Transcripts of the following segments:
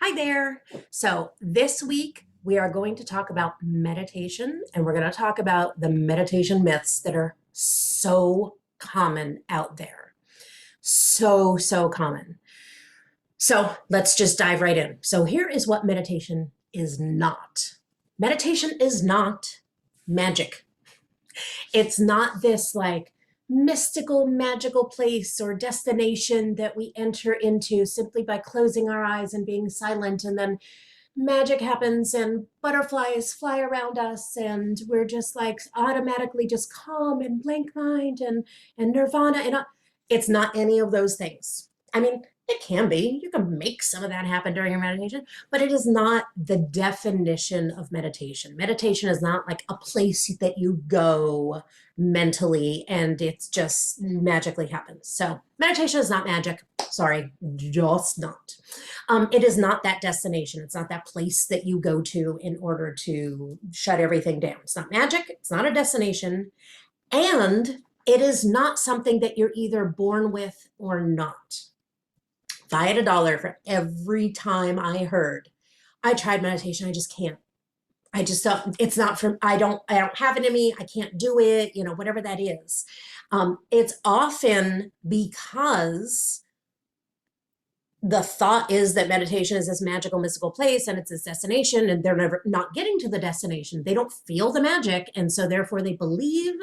Hi there. So, this week we are going to talk about meditation and we're going to talk about the meditation myths that are so common out there. So common. So, let's just dive right in. So, here is what meditation is not. Meditation is not magic. It's not this like mystical, magical place or destination that we enter into simply by closing our eyes and being silent, and then magic happens and butterflies fly around us and we're just like automatically just calm and blank mind and nirvana and it's not any of those things. I mean, it can be. You can make some of that happen during your meditation, but it is not the definition of meditation. Meditation is not like a place that you go mentally and it's just magically happens. So meditation is not magic. Sorry, just not. It is not that destination. It's not that place that you go to in order to shut everything down. It's not magic. It's not a destination. And it is not something that you're either born with or not. If I had a dollar for every time I heard, I tried meditation, I just can't. I just don't, it's not from, I don't have it in me. I can't do it, whatever that is. It's often because the thought is that meditation is this magical, mystical place and it's this destination, and they're never not getting to the destination. They don't feel the magic. And so therefore they believe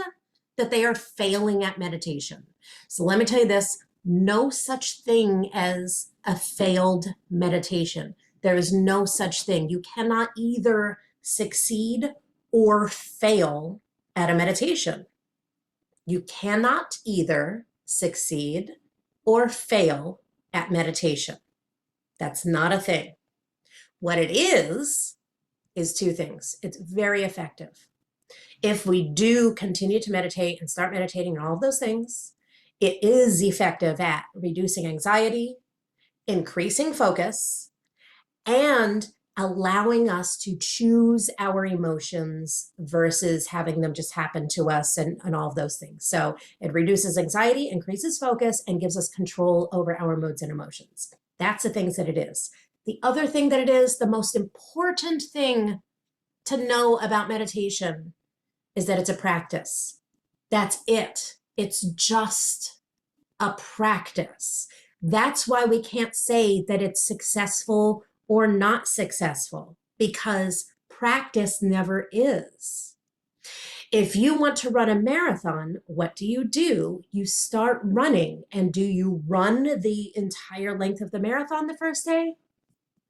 that they are failing at meditation. So let me tell you this, no such thing as a failed meditation. There is no such thing. You cannot either succeed or fail at a meditation. You cannot either succeed or fail at meditation. That's not a thing. What it is two things. It's very effective. If we do continue to meditate and start meditating and all of those things, it is effective at reducing anxiety, increasing focus, and allowing us to choose our emotions versus having them just happen to us and all of those things. So it reduces anxiety, increases focus, and gives us control over our moods and emotions. That's the things that it is. The other thing that it is, the most important thing to know about meditation is that it's a practice. That's it. It's just a practice. That's why we can't say that it's successful or not successful, because practice never is. If you want to run a marathon, what do? You start running. And do you run the entire length of the marathon the first day?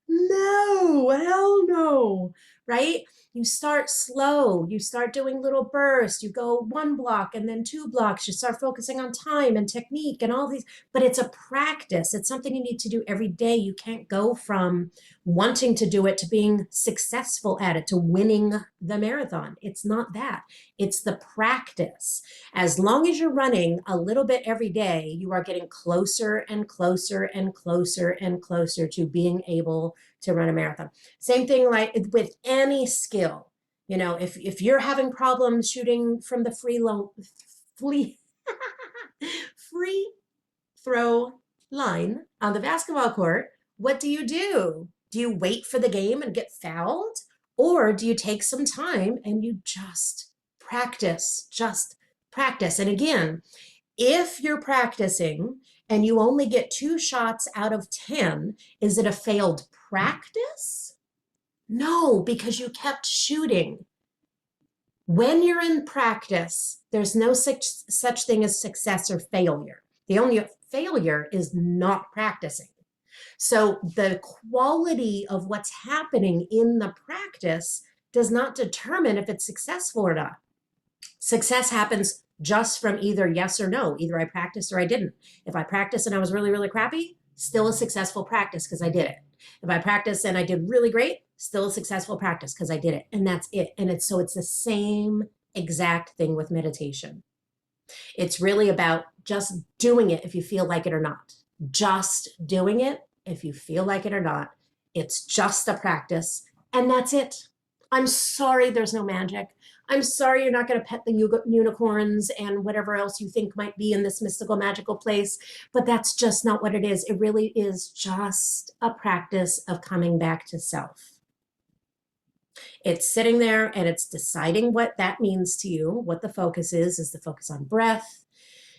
No, hell no, right? You start slow, you start doing little bursts, you go 1 block and then 2 blocks, you start focusing on time and technique and all these, but it's a practice. It's something you need to do every day. You can't go from wanting to do it to being successful at it, to winning the marathon. It's not that. It's the practice. As long as you're running a little bit every day, you are getting closer and closer and closer and closer to being able to run a marathon. Same thing like with any skill. If you're having problems shooting from the free throw line on the basketball court, what do? Do you wait for the game and get fouled? Or do you take some time and you just practice? Just practice. And again, if you're practicing and you only get 2 shots out of 10, is it a failed practice? No, because you kept shooting. When you're in practice, there's no such thing as success or failure. The only failure is not practicing. So the quality of what's happening in the practice does not determine if it's successful or not. Success happens just from either yes or no. Either I practiced or I didn't. If I practiced and I was really, really crappy, still a successful practice because I did it. If I practiced and I did really great, still a successful practice because I did it. And that's it. And it's the same exact thing with meditation. It's really about just doing it if you feel like it or not. Just doing it if you feel like it or not. It's just a practice, and that's it. I'm sorry there's no magic. I'm sorry you're not going to pet the unicorns and whatever else you think might be in this mystical, magical place, but that's just not what it is. It really is just a practice of coming back to self. It's sitting there and it's deciding what that means to you, what the focus is the focus on breath?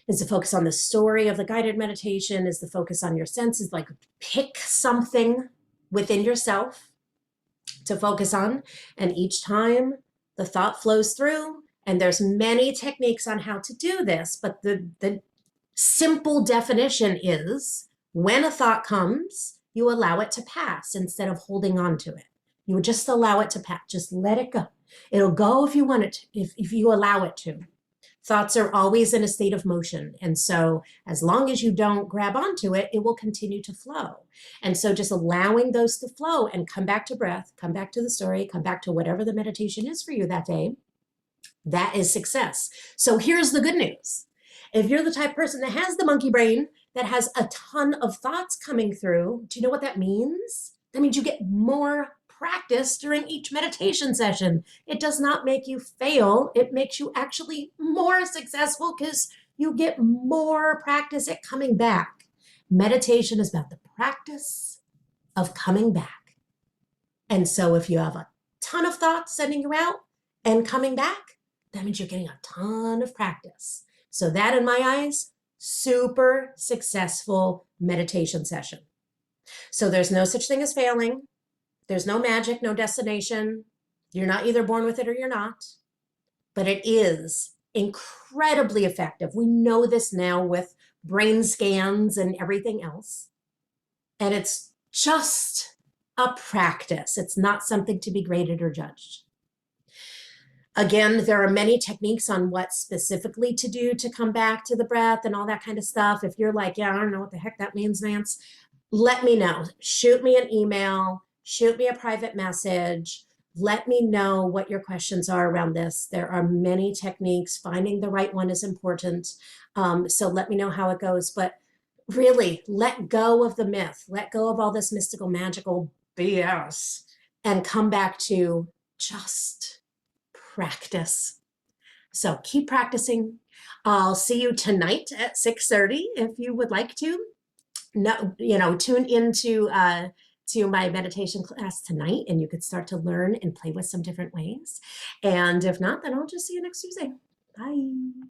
Is the focus on the story of the guided meditation? Is the focus on your senses? Like pick something within yourself to focus on. And each time the thought flows through, and there's many techniques on how to do this, but the simple definition is when a thought comes, you allow it to pass instead of holding on to it. You would just allow it to pass. Just let it go. It'll go if you want it to, if you allow it to. Thoughts are always in a state of motion. And so as long as you don't grab onto it, it will continue to flow. And so just allowing those to flow and come back to breath, come back to the story, come back to whatever the meditation is for you that day, that is success. So here's the good news. If you're the type of person that has the monkey brain, that has a ton of thoughts coming through, do you know what that means? That means you get more practice during each meditation session. It does not make you fail. It makes you actually more successful because you get more practice at coming back. Meditation is about the practice of coming back. And so if you have a ton of thoughts sending you out and coming back, that means you're getting a ton of practice. So that, in my eyes, super successful meditation session. So there's no such thing as failing. There's no magic, no destination. You're not either born with it or you're not. But it is incredibly effective. We know this now with brain scans and everything else. And it's just a practice. It's not something to be graded or judged. Again, there are many techniques on what specifically to do to come back to the breath and all that kind of stuff. If you're like, yeah, I don't know what the heck that means, Nance, let me know. Shoot me an email, shoot me a private message. Let me know what your questions are around this. There are many techniques. Finding the right one is important. So let me know how it goes. But really, let go of the myth. Let go of all this mystical, magical BS and come back to just practice. So keep practicing. I'll see you tonight at 6:30 if you would like to. No, tune into to my meditation class tonight, and you could start to learn and play with some different ways. And if not, then I'll just see you next Tuesday. Bye.